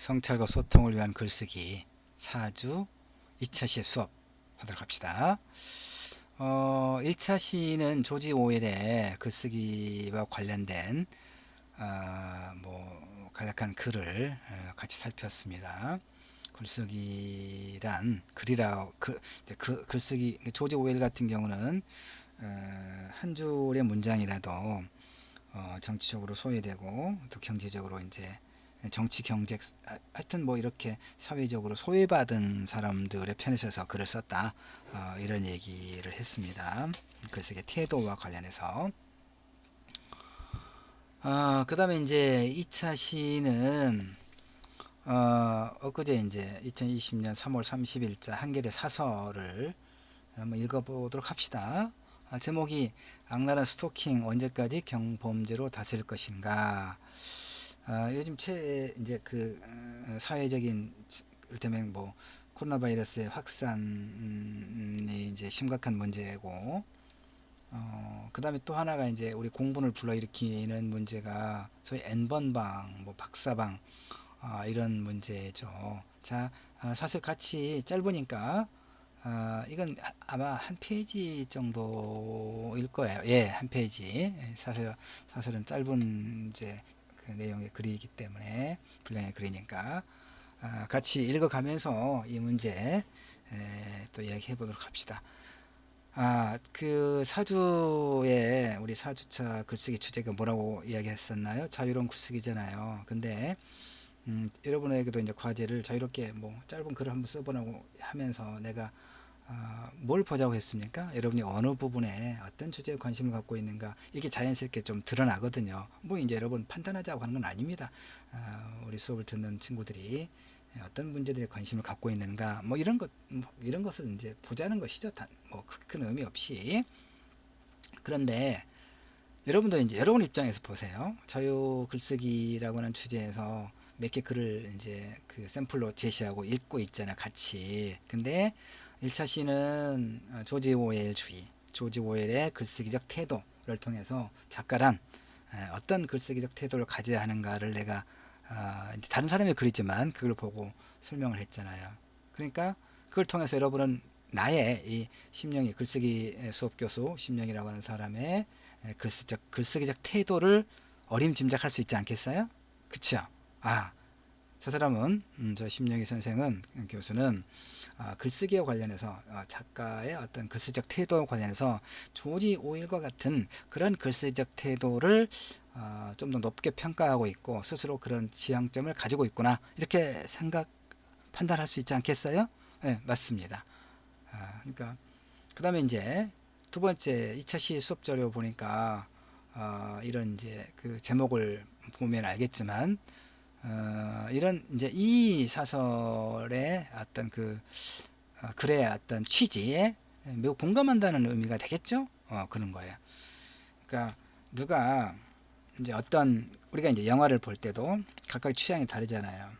성찰과 소통을 위한 글쓰기 4주 2차 시 수업 하도록 합시다. 1차 시는 조지 오웰의 글쓰기와 관련된 간략한 글을 같이 살폈습니다. 글쓰기란 글이라 글쓰기 조지 오웰 같은 경우는 한 줄의 문장이라도 정치적으로 소외되고 또 경제적으로 이제 정치 경제 하여튼 뭐 이렇게 사회적으로 소외받은 사람들의 편에 서서 글을 썼다, 이런 얘기를 했습니다. 글쓰기 태도와 관련해서. 그 다음에 이제 2차 시는 엊그제 이제 2020년 3월 30일자 한겨레 사설을 한번 읽어보도록 합시다. 제목이 악랄한 스토킹 언제까지 경범죄로 다스릴 것인가. 요즘 이제 사회적인 이를테면 뭐 코로나 바이러스의 확산이 이제 심각한 문제고, 그 다음에 또 하나가 이제 우리 공분을 불러일으키는 문제가 소위 N번방, 뭐 박사방, 이런 문제죠. 자, 사실 같이 짧으니까 이건 아마 한 페이지 정도일 거예요. 예, 한 페이지. 사실은 짧은 이제 그 내용의 글이기 때문에, 분량의 글이니까 같이 읽어가면서 이 문제 또 이야기해 보도록 합시다. 그 사주에 우리 4주차 글쓰기 주제가 뭐라고 이야기했었나요? 자유로운 글쓰기잖아요. 근데 여러분에게도 이제 과제를 자유롭게 뭐 짧은 글을 한번 써보라고 하면서 내가 뭘 보자고 했습니까? 여러분이 어느 부분에 어떤 주제에 관심을 갖고 있는가, 이게 자연스럽게 좀 드러나거든요. 뭐 이제 여러분 판단하자고 하는 건 아닙니다. 우리 수업을 듣는 친구들이 어떤 문제들에 관심을 갖고 있는가, 뭐 이런 것을 이제 보자는 것이죠. 뭐 큰 의미 없이. 그런데 여러분도 이제 여러분 입장에서 보세요. 자유 글쓰기라고 하는 주제에서 몇 개 글을 이제 그 샘플로 제시하고 읽고 있잖아요, 같이. 근데 1차 시는 조지 오웰의 글쓰기적 태도를 통해서 작가란 어떤 글쓰기적 태도를 가져야 하는가를 내가 이제 다른 사람의 글이지만 그걸 보고 설명을 했잖아요. 그러니까 그걸 통해서 여러분은 나의 이 심령이, 글쓰기 수업 교수 심령이라고 하는 사람의 글쓰기적 태도를 어림짐작할 수 있지 않겠어요? 그쵸? 저 사람은, 저 심영희 선생은, 교수는 글쓰기와 관련해서 작가의 어떤 글쓰기적 태도와 관련해서 조지 오일과 같은 그런 글쓰기적 태도를 좀 더 높게 평가하고 있고 스스로 그런 지향점을 가지고 있구나, 이렇게 판단할 수 있지 않겠어요? 네, 맞습니다. 그러니까 그 다음에 이제 두 번째 2차 시 수업 자료 보니까 이런 이제 그 제목을 보면 알겠지만, 이런 이제 이 사설의 어떤 글의 어떤 취지에 매우 공감한다는 의미가 되겠죠? 그런 거예요. 그러니까 누가 이제 우리가 이제 영화를 볼 때도 각각 취향이 다르잖아요.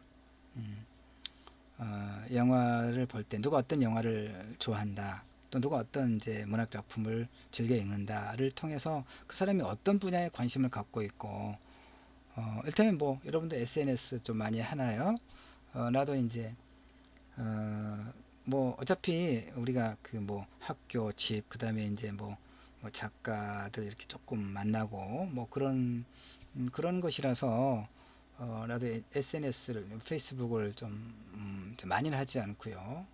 영화를 볼 때 누가 어떤 영화를 좋아한다, 또 누가 어떤 이제 문학 작품을 즐겨 읽는다를 통해서 그 사람이 어떤 분야에 관심을 갖고 있고, 일테면 뭐 여러분도 SNS 좀 많이 하나요? 나도 이제 뭐 어차피 우리가 그 뭐 학교, 집, 그 다음에 이제 뭐 작가들 이렇게 조금 만나고 뭐 그런 것이라서 나도 SNS를, 페이스북을 좀 많이는 하지 않고요.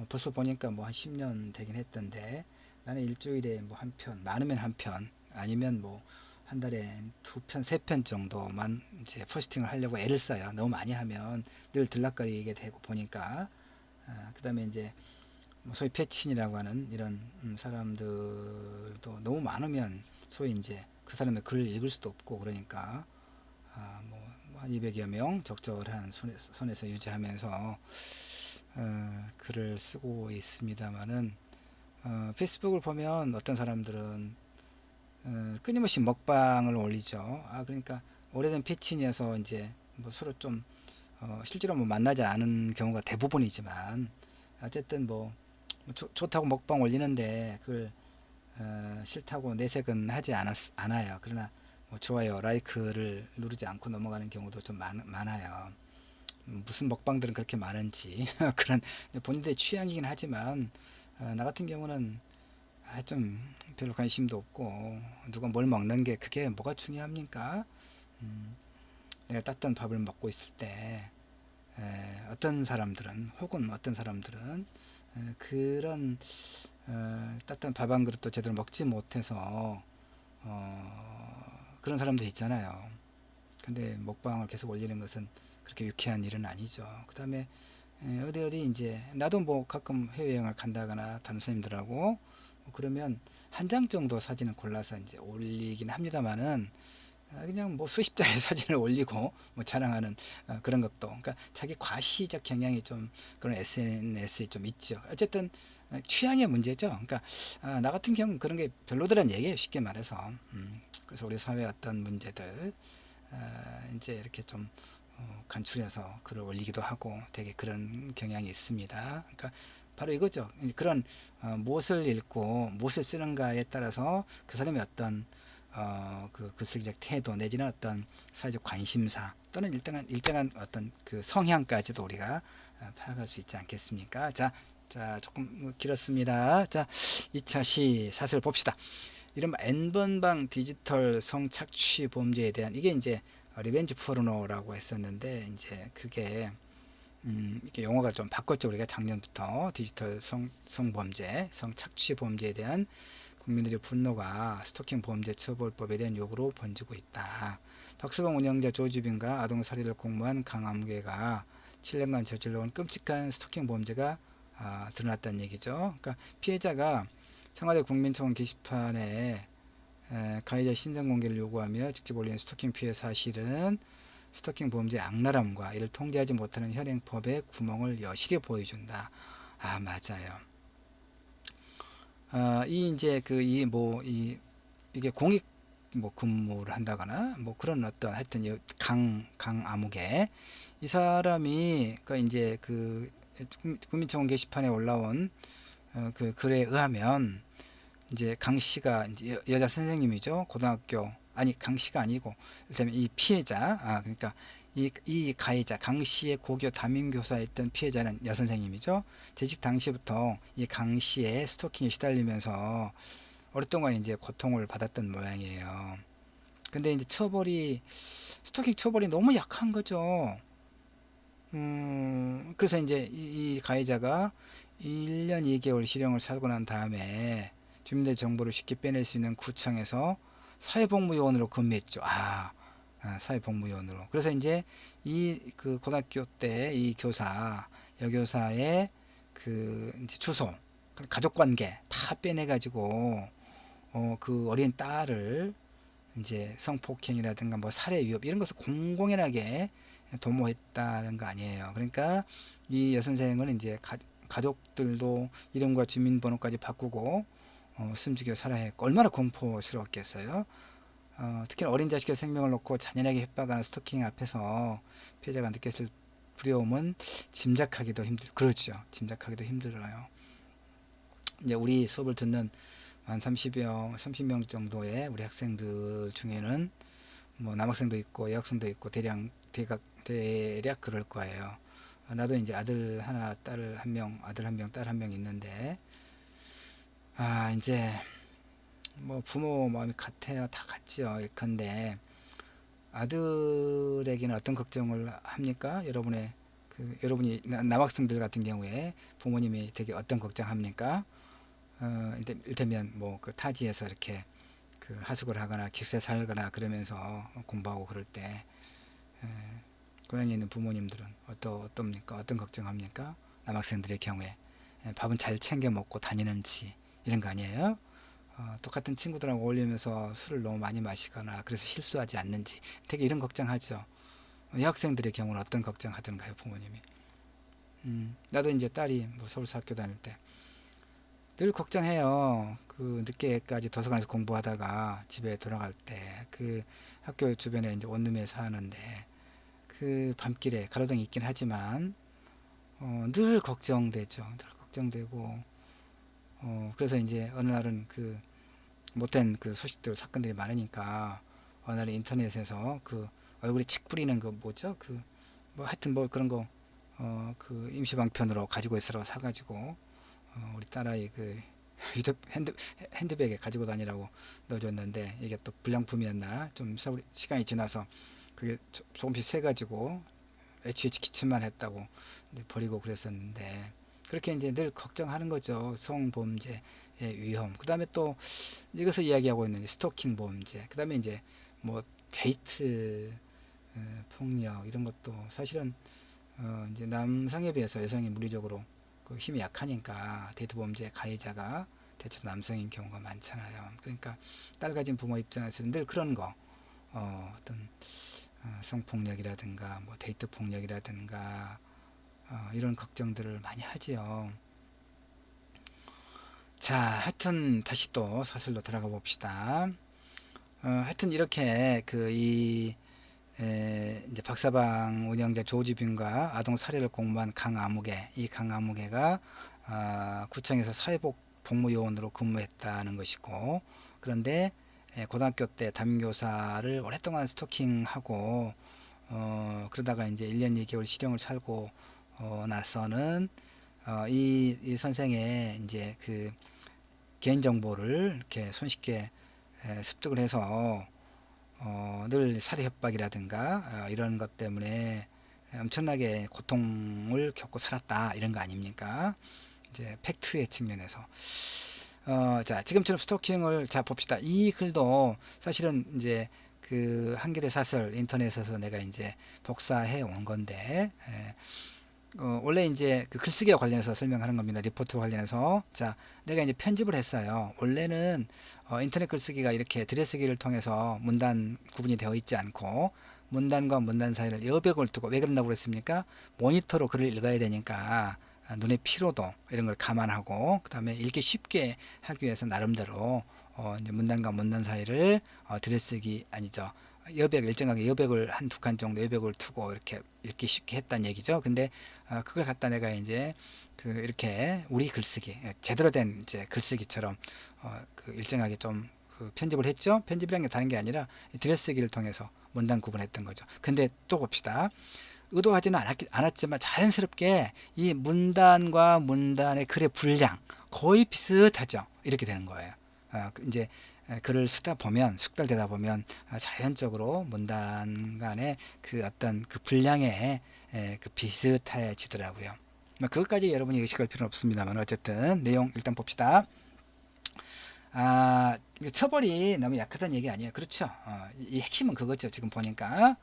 벌써 보니까 뭐 한 10년 되긴 했던데, 나는 일주일에 뭐 한 편, 많으면 한 편, 아니면 뭐 한 달에 두 편, 세 편 정도만 이제 포스팅을 하려고 애를 써요. 너무 많이 하면 늘 들락거리게 되고 보니까. 그 다음에 이제 뭐 소위 패친이라고 하는 이런 사람들도 너무 많으면 소위 이제 그 사람의 글을 읽을 수도 없고, 그러니까 뭐한 200여 명 적절한 선에서 유지하면서 글을 쓰고 있습니다만은, 페이스북을 보면 어떤 사람들은 끊임없이 먹방을 올리죠. 그러니까 오래된 패친이어서 이제 뭐 서로 좀 실제로 뭐 만나지 않은 경우가 대부분이지만, 어쨌든 뭐 좋다고 먹방 올리는데 그걸 싫다고 내색은 하지 않아요. 그러나 뭐 좋아요, 라이크를 누르지 않고 넘어가는 경우도 좀 많아요. 무슨 먹방들은 그렇게 많은지 그런 본인들의 취향이긴 하지만 나 같은 경우는 좀 별로 관심도 없고 누가 뭘 먹는 게 그게 뭐가 중요합니까? 음, 내가 따뜻한 밥을 먹고 있을 때 어떤 사람들은 혹은 어떤 사람들은 그런 따뜻한 밥 한 그릇도 제대로 먹지 못해서 그런 사람들 있잖아요. 근데 먹방을 계속 올리는 것은 그렇게 유쾌한 일은 아니죠. 그 다음에 어디 이제 나도 뭐 가끔 해외여행을 간다거나 다른 선생님들하고 그러면 한 장 정도 사진을 골라서 이제 올리긴 합니다만은 그냥 뭐 수십 장의 사진을 올리고 뭐 자랑하는 그런 것도 그러니까 자기 과시적 경향이 좀 그런 SNS에 좀 있죠. 어쨌든 취향의 문제죠. 그러니까 나 같은 경우는 그런 게 별로더란 얘기예요. 쉽게 말해서. 그래서 우리 사회 어떤 문제들 이제 이렇게 좀 간추려서 글을 올리기도 하고 되게 그런 경향이 있습니다. 그러니까 바로 이거죠. 그런 무엇을 읽고 무엇을 쓰는가에 따라서 그 사람의 어떤 그 글쓰기적 태도 내지는 어떤 사회적 관심사 또는 일정한 어떤 그 성향까지도 우리가 파악할 수 있지 않겠습니까? 자, 조금 길었습니다. 자, 2차 시 사슬 봅시다. 이른바 N번방 디지털 성착취 범죄에 대한 이게 이제 리벤지 포르노라고 했었는데 이제 그게 이렇게 용어가 좀 바꿨죠. 우리가 작년부터 디지털 성범죄, 성착취 범죄에 대한 국민들의 분노가 스토킹 범죄 처벌법에 대한 요구로 번지고 있다. 박수봉 운영자 조주빈과 아동 살해를 공모한 강아무개가 7년간 저질러온 끔찍한 스토킹 범죄가 드러났다는 얘기죠. 그러니까 피해자가 청와대 국민청원 게시판에 가해자 신상 공개를 요구하며 직접 올린 스토킹 피해 사실은 스토킹 범죄의 악랄함과 이를 통제하지 못하는 현행법의 구멍을 여실히 보여준다. 맞아요. 이 이제 이게 공익 뭐 근무를 한다거나 뭐 그런 어떤 하여튼 강아무개 이 사람이 그 이제 그 국민청원 게시판에 올라온 그 글에 의하면 이제 강 씨가 이제 여자 선생님이죠. 고등학교 아니 강 씨가 아니고 일단 이 피해자 그러니까 이 가해자 강 씨의 고교 담임 교사였던 피해자는 여선생님이죠. 재직 당시부터 이 강 씨의 스토킹에 시달리면서 오랫동안 이제 고통을 받았던 모양이에요. 근데 이제 스토킹 처벌이 너무 약한 거죠. 그래서 이제 이 가해자가 1년 2개월 실형을 살고 난 다음에 주민들 정보를 쉽게 빼낼 수 있는 구청에서 사회복무요원으로 근무했죠. 사회복무요원으로. 그래서 이제 이 그 고등학교 때 이 여교사의 그 이제 주소, 가족관계 다 빼내가지고 그 어린 딸을 이제 성폭행이라든가 뭐 살해 위협 이런 것을 공공연하게 도모했다는 거 아니에요. 그러니까 이 여선생은 이제 가족들도 이름과 주민번호까지 바꾸고 숨죽여 살아야 했고 얼마나 공포스러웠겠어요. 특히 어린 자식의 생명을 놓고 잔인하게 협박하는 스토킹 앞에서 피해자가 느꼈을 두려움은 그렇죠. 짐작하기도 힘들어요. 이제 우리 수업을 듣는 한 30명 정도의 우리 학생들 중에는 뭐 남학생도 있고 여학생도 있고 대략 그럴 거예요. 나도 이제 아들 하나, 딸 한 명, 아들 한 명, 딸 한 명 있는데 이제 뭐 부모 마음이 같아요. 다 같지요. 예컨대 아들에게는 어떤 걱정을 합니까? 여러분이 남학생들 같은 경우에 부모님이 되게 어떤 걱정합니까? 일테면 뭐 그 타지에서 이렇게 그 하숙을 하거나 기숙사에 살거나 그러면서 공부하고 그럴 때 고향에 있는 부모님들은 어떻습니까? 어떤 걱정합니까? 남학생들의 경우에 밥은 잘 챙겨 먹고 다니는지 이런 거 아니에요? 똑같은 친구들하고 어울리면서 술을 너무 많이 마시거나 그래서 실수하지 않는지 되게 이런 걱정하죠. 여학생들의 경우는 어떤 걱정하던가요, 부모님이? 나도 이제 딸이 뭐 서울서 학교 다닐 때 늘 걱정해요. 그 늦게까지 도서관에서 공부하다가 집에 돌아갈 때 그 학교 주변에 이제 원룸에 사는데 그 밤길에 가로등이 있긴 하지만 늘 걱정되죠. 늘 걱정되고 그래서 이제 어느 날은 그 못된 그 소식들 사건들이 많으니까 어느 날 인터넷에서 그 얼굴에 칙 뿌리는 그 뭐죠? 그 뭐 하여튼 뭐 그런 거 그 임시방편으로 가지고 있으라고 사가지고 우리 딸아이 그 핸드백에 가지고 다니라고 넣어줬는데 이게 또 불량품이었나 좀 시간이 지나서 그게 조금씩 새가지고 HH 기침만 했다고 이제 버리고 그랬었는데 그렇게 이제 늘 걱정하는 거죠. 성범죄의 위험. 그 다음에 또 이것을 이야기하고 있는 스토킹 범죄. 그 다음에 이제 뭐 데이트 폭력 이런 것도 사실은 이제 남성에 비해서 여성이 물리적으로 그 힘이 약하니까 데이트 범죄 가해자가 대체로 남성인 경우가 많잖아요. 그러니까 딸 가진 부모 입장에서는 늘 그런 거 어떤 성폭력이라든가 뭐 데이트 폭력이라든가 이런 걱정들을 많이 하지요. 자, 하여튼 다시 또 사슬로 들어가 봅시다. 하여튼 이렇게 이제 박사방 운영자 조지빈과 아동 사례를 공부한 강아무개, 이 강아무개가 구청에서 사회복 복무요원으로 근무했다는 것이고, 그런데 고등학교 때 담임교사를 오랫동안 스토킹하고 그러다가 이제 1년 2개월 실형을 살고 나서는 이 선생의 이제 그 개인정보를 이렇게 손쉽게 습득을 해서 늘 살해 협박이라든가 이런 것 때문에 엄청나게 고통을 겪고 살았다 이런 거 아닙니까? 이제 팩트의 측면에서 자 지금처럼 스토킹을 자 봅시다. 이 글도 사실은 이제 그 한겨레 사설 인터넷에서 내가 이제 복사해 온 건데 원래 이제 그 글쓰기와 관련해서 설명하는 겁니다. 리포트와 관련해서. 자, 내가 이제 편집을 했어요. 원래는 인터넷 글쓰기가 이렇게 들여쓰기를 통해서 문단 구분이 되어 있지 않고 문단과 문단 사이를 여백을 두고 왜 그런다고 그랬습니까? 모니터로 글을 읽어야 되니까 눈의 피로도 이런 걸 감안하고 그 다음에 읽기 쉽게 하기 위해서 나름대로 이제 문단과 문단 사이를 들여쓰기 아니죠. 여백 일정하게 여백을 한 두 칸 정도 여백을 두고 이렇게 읽기 쉽게 했다는 얘기죠. 근데 그걸 갖다 내가 이제 그 이렇게 우리 글쓰기 제대로 된 이제 글쓰기처럼 그 일정하게 좀 그 편집을 했죠. 편집이라는 게 다른 게 아니라 들여쓰기를 통해서 문단 구분했던 거죠. 근데 또 봅시다. 의도하지는 않았지만 자연스럽게 이 문단과 문단의 글의 분량 거의 비슷하죠. 이렇게 되는 거예요. 이제 글을 쓰다 보면 숙달되다 보면 자연적으로 문단 간의 그 어떤 그 분량에 그 비슷해지더라고요. 그것까지 여러분이 의식할 필요는 없습니다만 어쨌든 내용 일단 봅시다. 처벌이 너무 약하다는 얘기 아니에요. 그렇죠. 이 핵심은 그거죠. 지금 보니까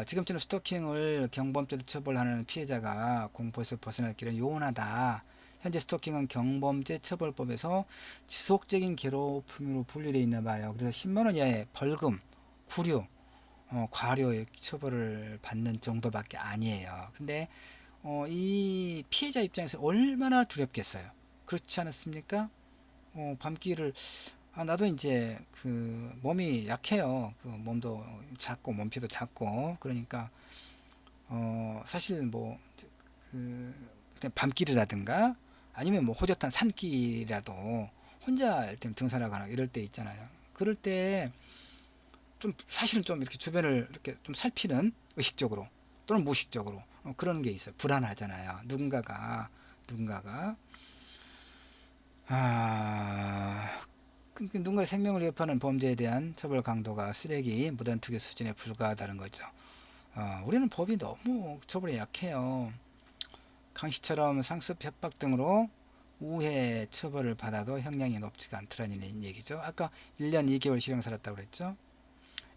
지금처럼 스토킹을 경범죄로 처벌하는 피해자가 공포에서 벗어날 길은 요원하다. 현재 스토킹은 경범죄 처벌법에서 지속적인 괴롭힘으로 분류되어 있나 봐요. 그래서 10만원 이하의 벌금, 구류, 과료 처벌을 받는 정도밖에 아니에요. 근데 이 피해자 입장에서 얼마나 두렵겠어요. 그렇지 않았습니까? 밤길을 나도 이제 그 몸이 약해요. 그 몸도 작고 몸피도 작고 그러니까 사실 뭐 그 밤길이라든가 아니면 뭐 호젓한 산길이라도 혼자 이렇게 등산하거나 이럴 때 있잖아요. 그럴 때 좀 사실은 좀 이렇게 주변을 이렇게 좀 살피는 의식적으로 또는 무의식적으로 그런 게 있어요. 불안하잖아요. 누군가가 아 누군가의 생명을 위협하는 범죄에 대한 처벌 강도가 쓰레기, 무단투기 수준에 불과하다는 거죠. 우리는 법이 너무 처벌이 약해요. 강씨처럼 상습 협박 등으로 우회 처벌을 받아도 형량이 높지가 않더라는 얘기죠. 아까 1년 2개월 실형 살았다고 그랬죠.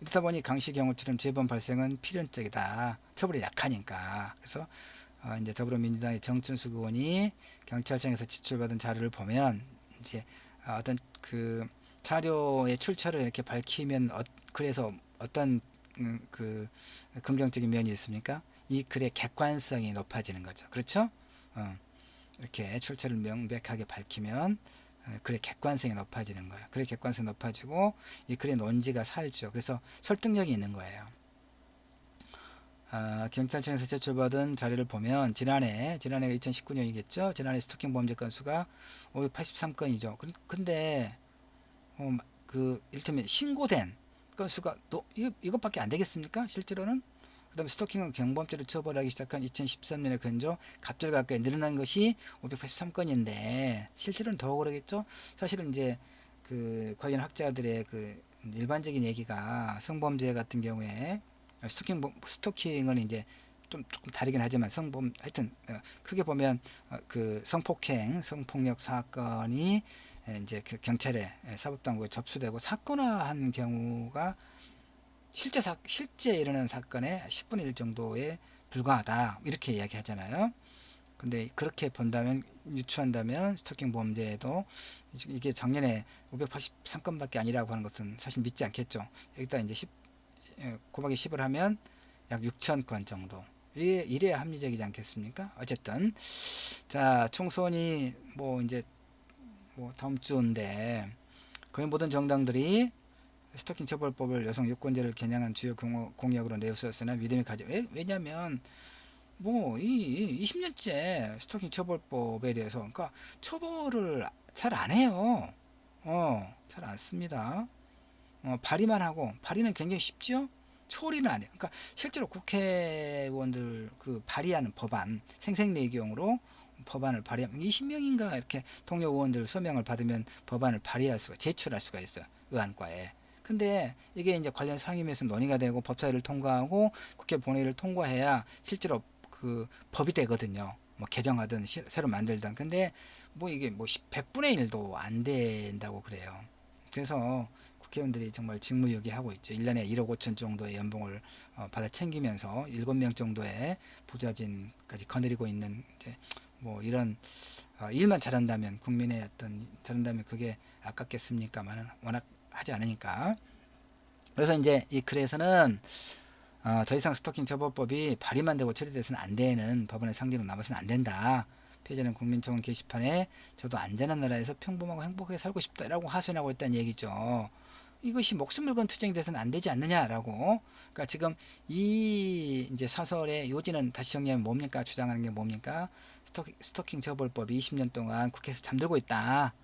이렇다 보니 강씨 경우처럼 재범 발생은 필연적이다. 처벌이 약하니까. 그래서 이제 더불어민주당의 정춘수 의원이 경찰청에서 지출받은 자료를 보면 이제 어떤 그 자료의 출처를 이렇게 밝히면 그래서 어떤 그 긍정적인 면이 있습니까? 이 글의 객관성이 높아지는 거죠. 그렇죠? 이렇게 출처를 명백하게 밝히면 글의 객관성이 높아지는 거예요. 글의 객관성이 높아지고 이 글의 논지가 살죠. 그래서 설득력이 있는 거예요. 경찰청에서 제출받은 자료를 보면 지난해가 2019년이겠죠. 지난해 스토킹 범죄 건수가 583건이죠. 근데 그 이를테면 신고된 건수가 이것밖에 안 되겠습니까? 실제로는 그다음에 스토킹을 경범죄로 처벌하기 시작한 2013년에 근조 갑질 가까이 늘어난 것이 583건인데 실제로는 더 그러겠죠. 사실은 이제 그 관련 학자들의 그 일반적인 얘기가 성범죄 같은 경우에 스토킹은 이제 좀 조금 다르긴 하지만 하여튼 크게 보면 그 성폭행, 성폭력 사건이 이제 그 경찰에 사법당국에 접수되고 사건화한 경우가 실제 일어난 사건의 10분의 1 정도에 불과하다 이렇게 이야기하잖아요. 근데 그렇게 본다면 유추한다면 스토킹 범죄에도 이게 작년에 583건밖에 아니라고 하는 것은 사실 믿지 않겠죠. 여기다 이제 곱하기 10을 하면 약 6천 건 정도. 이래야 합리적이지 않겠습니까? 어쨌든 자 총선이 뭐 이제 뭐 다음 주인데 거의 모든 정당들이 스토킹 처벌법을 여성 유권자를 겨냥한 주요 공약으로 내세웠으나 믿음이 가지. 왜냐하면 뭐 이 20년째 스토킹 처벌법에 대해서 그러니까 처벌을 잘 안 해요. 잘 안 씁니다. 발의만 하고 발의는 굉장히 쉽죠. 처리는 안 해요. 그러니까 실제로 국회의원들 그 발의하는 법안 생색내기용으로 법안을 발의하면 20명인가 이렇게 동료 의원들 서명을 받으면 법안을 발의할 수가 제출할 수가 있어요. 의안과에. 근데 이게 이제 관련 상임위에서 논의가 되고 법사위를 통과하고 국회 본회의를 통과해야 실제로 그 법이 되거든요. 뭐 개정하든 새로 만들든. 근데 뭐 이게 뭐 100분의 1도 안 된다고 그래요. 그래서 국회의원들이 정말 직무유기하고 있죠. 1년에 1억 5천 정도의 연봉을 받아 챙기면서 7명 정도의 부자진까지 거느리고 있는 이제 뭐 이런 일만 잘한다면 국민의 어떤 잘한다면 그게 아깝겠습니까만은 워낙 하지 않으니까. 그래서 이제 이 글에서는 더 이상 스토킹 처벌법이 발의만 되고 처리돼서는 안 되는 법원의 상징으로 남아서는 안 된다. 피해자는 국민청원 게시판에 저도 안전한 나라에서 평범하고 행복하게 살고 싶다라고 하소연하고 있다는 얘기죠. 이것이 목숨을 건 투쟁이 돼서는 안 되지 않느냐라고. 그러니까 지금 이 이제 사설의 요지는 다시 정리하면 뭡니까? 주장하는 게 뭡니까? 스토킹 처벌법이 20년 동안 국회에서 잠들고 있다.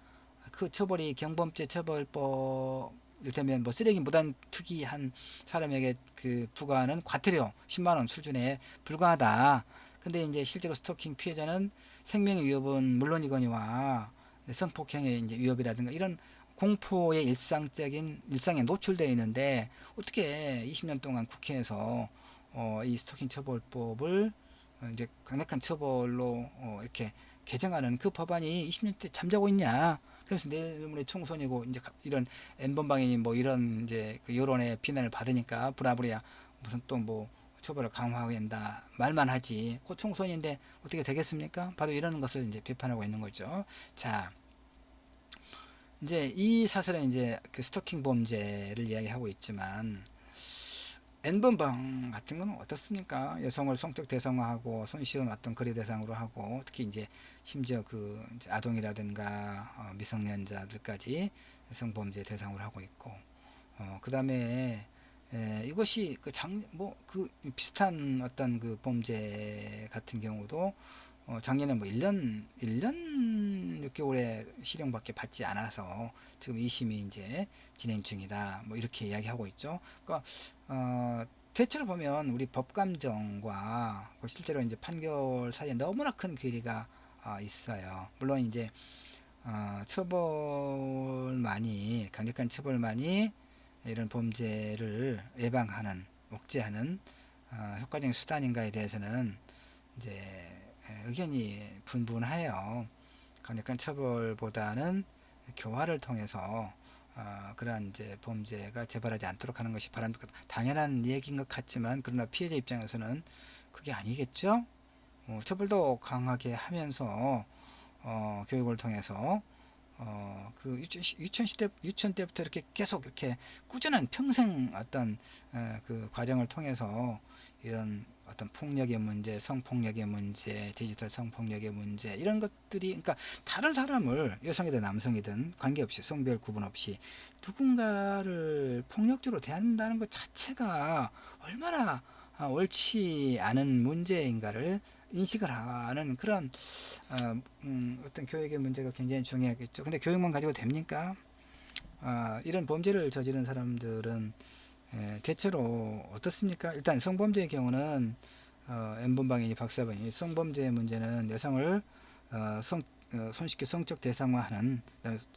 그 처벌이 경범죄 처벌법 이를테면 뭐 쓰레기 무단 투기한 사람에게 그 부과하는 과태료 10만 원 수준에 불과하다. 근데 이제 실제로 스토킹 피해자는 생명의 위협은 물론이거니와 성폭행의 이제 위협이라든가 이런 공포의 일상에 노출되어 있는데 어떻게 20년 동안 국회에서 이 스토킹 처벌법을 이제 강력한 처벌로 이렇게 개정하는 그 법안이 20년째 잠자고 있냐? 그래서 내일 모레 총선이고 이제 이런 N번방이니 뭐 이런 이제 그 여론의 비난을 받으니까 부랴부랴 무슨 또 뭐 처벌을 강화하게 된다 말만 하지 곧 총선인데 어떻게 되겠습니까? 바로 이런 것을 이제 비판하고 있는 거죠. 자, 이제 이 사설은 이제 그 스토킹 범죄를 이야기하고 있지만 N번방 같은 건 어떻습니까? 여성을 성적 대상화하고 손쉬운 어떤 거래 대상으로 하고 특히 이제 심지어 그 이제 아동이라든가 미성년자들까지 성범죄 대상으로 하고 있고 그 다음에 이것이 그 뭐 그 비슷한 어떤 그 범죄 같은 경우도 작년에 뭐 1년 6개월의 실형밖에 받지 않아서 지금 2심이 이제 진행 중이다. 뭐 이렇게 이야기하고 있죠. 그러니까 대체로 보면 우리 법감정과 실제로 이제 판결 사이에 너무나 큰 괴리가 있어요. 물론 이제 처벌만이 강력한 처벌만이 이런 범죄를 예방하는 억제하는 효과적인 수단인가에 대해서는 이제 의견이 분분해요. 강력한 처벌보다는 교화를 통해서 그러한 이제 범죄가 재발하지 않도록 하는 것이 바람직한 당연한 얘기인 것 같지만 그러나 피해자 입장에서는 그게 아니겠죠. 처벌도 강하게 하면서 교육을 통해서 그 유치원 때부터 이렇게 계속 이렇게 꾸준한 평생 어떤 그 과정을 통해서 이런 어떤 폭력의 문제, 성폭력의 문제, 디지털 성폭력의 문제 이런 것들이 그러니까 다른 사람을 여성이든 남성이든 관계없이 성별 구분 없이 누군가를 폭력적으로 대한다는 것 자체가 얼마나 옳지 않은 문제인가를 인식을 하는 그런 어떤 교육의 문제가 굉장히 중요하겠죠. 근데 교육만 가지고 됩니까? 이런 범죄를 저지른 사람들은 대체로 어떻습니까? 일단 성범죄의 경우는 N번방이니 박사방이니 성범죄의 문제는 여성을 손쉽게 성적 대상화하는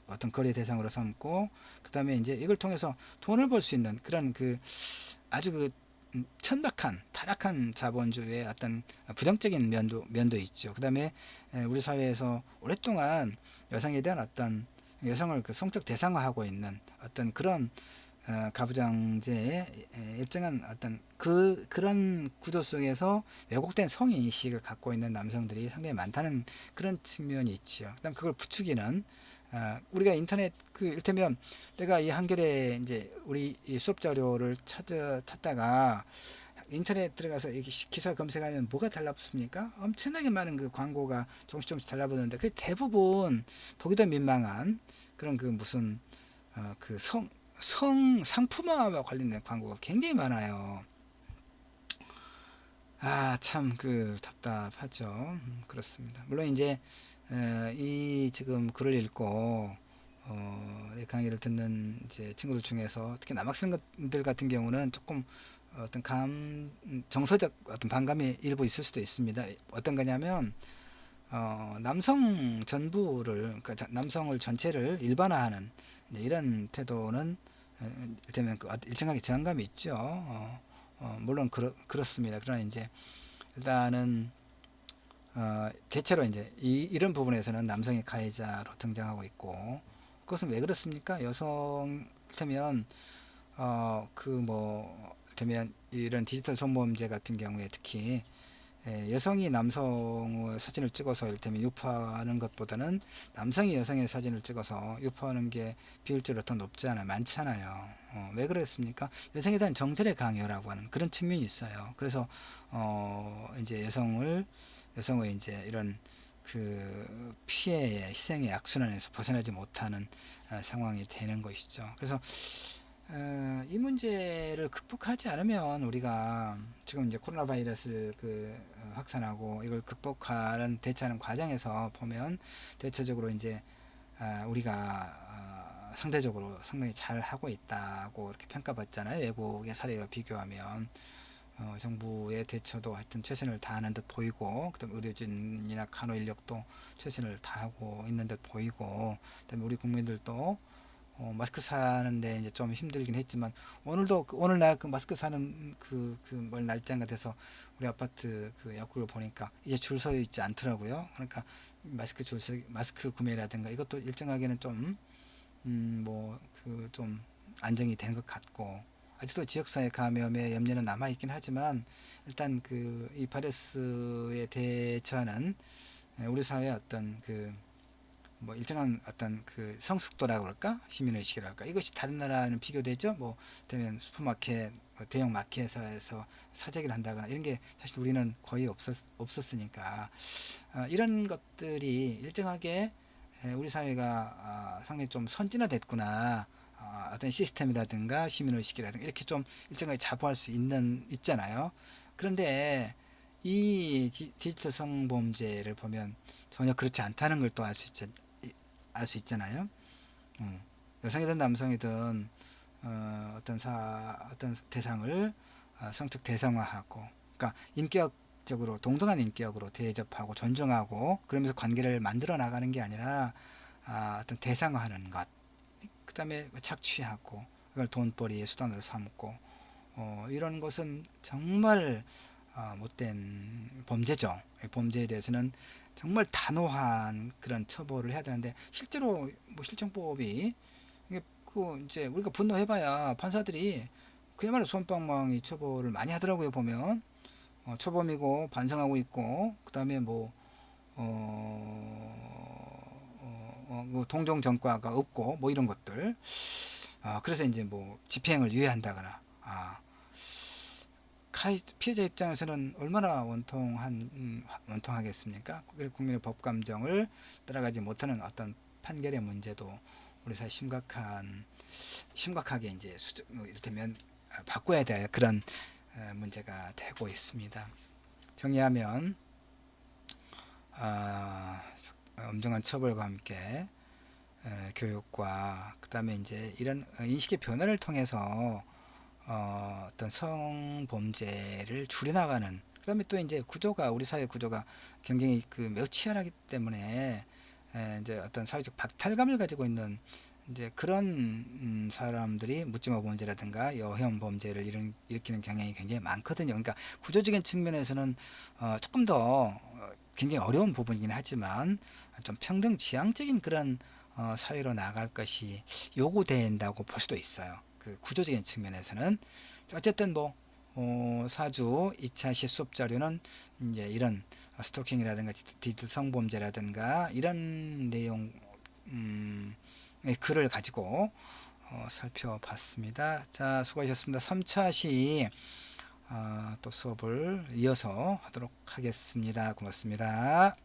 어떤 거래 대상으로 삼고, 그 다음에 이제 이걸 통해서 돈을 벌 수 있는 그런 아주 천박한 타락한 자본주의의 어떤 부정적인 면도 있죠. 그 다음에 우리 사회에서 오랫동안 여성에 대한 어떤 여성을 성적 대상화하고 있는 어떤 그런 가부장제의 일정한 어떤 그런 구조 속에서 왜곡된 성인식을 갖고 있는 남성들이 상당히 많다는 그런 측면이 있지요. 그다음 그걸 부추기는 우리가 인터넷 일테면 내가 이 한겨레 이제 우리 이 수업 자료를 찾다가 인터넷 들어가서 이 기사 검색하면 뭐가 달라붙습니까? 엄청나게 많은 그 광고가 조금씩 달라붙는데 그 대부분 보기도 민망한 그런 무슨 상품화와 관련된 광고가 굉장히 많아요. 참 답답하죠. 그렇습니다. 물론 이제 이 지금 글을 읽고 내 강의를 듣는 이제 친구들 중에서 특히 남학생들 같은 경우는 조금 어떤 정서적 어떤 반감이 일부 있을 수도 있습니다. 어떤 거냐면 남성 전부를, 그러니까 남성을 전체를 일반화하는 이런 태도는 되면 일정하게 저항감이 있죠. 물론 그렇습니다. 그러나 이제 일단은 대체로 이제 이런 부분에서는 남성이 가해자로 등장하고 있고, 그것은 왜 그렇습니까? 여성이라면 되면 이런 디지털 성범죄 같은 경우에 특히 여성이 남성의 사진을 찍어서 이를테면 유포하는 것보다는 남성이 여성의 사진을 찍어서 유포하는 게 비율적으로 더 높잖아요. 많잖아요. 왜 그랬습니까? 여성에 대한 정절의 강요라고 하는 그런 측면이 있어요. 그래서 이제 여성의 이제 이런 피해의 희생의 악순환에서 벗어나지 못하는 상황이 되는 것이죠. 그래서 이 문제를 극복하지 않으면 우리가 지금 이제 코로나 바이러스 확산하고 이걸 극복하는 대처하는 과정에서 보면 대체적으로 이제 우리가 상대적으로 상당히 잘 하고 있다고 이렇게 평가받잖아요. 외국의 사례와 비교하면 정부의 대처도 하여튼 최선을 다하는 듯 보이고, 그다음 의료진이나 간호 인력도 최선을 다하고 있는 듯 보이고, 그다음에 우리 국민들도 마스크 사는데 이제 좀 힘들긴 했지만 오늘 나 마스크 사는 뭘 날짜가 돼서 우리 아파트 약국을 보니까 이제 줄 서 있지 않더라고요. 그러니까 마스크 구매라든가 이것도 일정하게는 좀 안정이 된 것 같고, 아직도 지역사회 감염의 염려는 남아 있긴 하지만 일단 이 바이러스에 대처하는 우리 사회의 어떤 일정한 어떤 성숙도라고 그럴까, 시민의식이랄까, 이것이 다른 나라는 비교되죠. 되면 슈퍼마켓, 대형 마켓에서 사재기를 한다거나 이런 게 사실 우리는 거의 없었으니까 이런 것들이 일정하게 우리 사회가 상당히 좀 선진화됐구나, 어떤 시스템이라든가 시민의식이라든가 이렇게 좀 일정하게 자부할 수 있잖아요. 그런데 이 디지털 성범죄를 보면 전혀 그렇지 않다는 걸 또 알 수 있잖아요. 여성이든 남성이든 어떤 대상을 성적 대상화하고, 그러니까 인격적으로 동등한 인격으로 대접하고 존중하고 그러면서 관계를 만들어 나가는 게 아니라 어떤 대상화하는 것, 그 다음에 착취하고 그걸 돈벌이의 수단으로 삼고 이런 것은 정말 못된 범죄죠. 범죄에 대해서는 정말 단호한 그런 처벌을 해야 되는데, 실제로 실정법이 이게 이제 우리가 분노해봐야 판사들이 그야말로 손방망이 처벌을 많이 하더라고요. 보면 초범이고 반성하고 있고, 그 다음에 동종 전과가 없고 이런 것들. 그래서 이제 집행을 유예한다거나. 피해자 입장에서는 얼마나 원통하겠습니까? 국민의 법 감정을 따라가지 못하는 어떤 판결의 문제도 우리 사회 심각하게 이제 이를테면 바꿔야 될 그런 문제가 되고 있습니다. 정리하면 엄정한 처벌과 함께 교육과 그다음에 이제 이런 인식의 변화를 통해서 어떤 성범죄를 줄여나가는, 그다음에 또 이제 구조가, 우리 사회 구조가 굉장히 그 매우 치열하기 때문에 이제 어떤 사회적 박탈감을 가지고 있는 이제 그런 사람들이 묻지마 범죄라든가 여혐 범죄를 일으키는 경향이 굉장히 많거든요. 그러니까 구조적인 측면에서는 조금 더 굉장히 어려운 부분이긴 하지만 좀 평등 지향적인 그런 사회로 나갈 것이 요구된다고 볼 수도 있어요. 그 구조적인 측면에서는. 어쨌든 뭐 사주 2차 시수업 자료는 이제 이런 스토킹이라든가 디지털 성범죄라든가 이런 내용 글을 가지고 살펴봤습니다. 자, 수고하셨습니다. 3차 시 또 수업을 이어서 하도록 하겠습니다. 고맙습니다.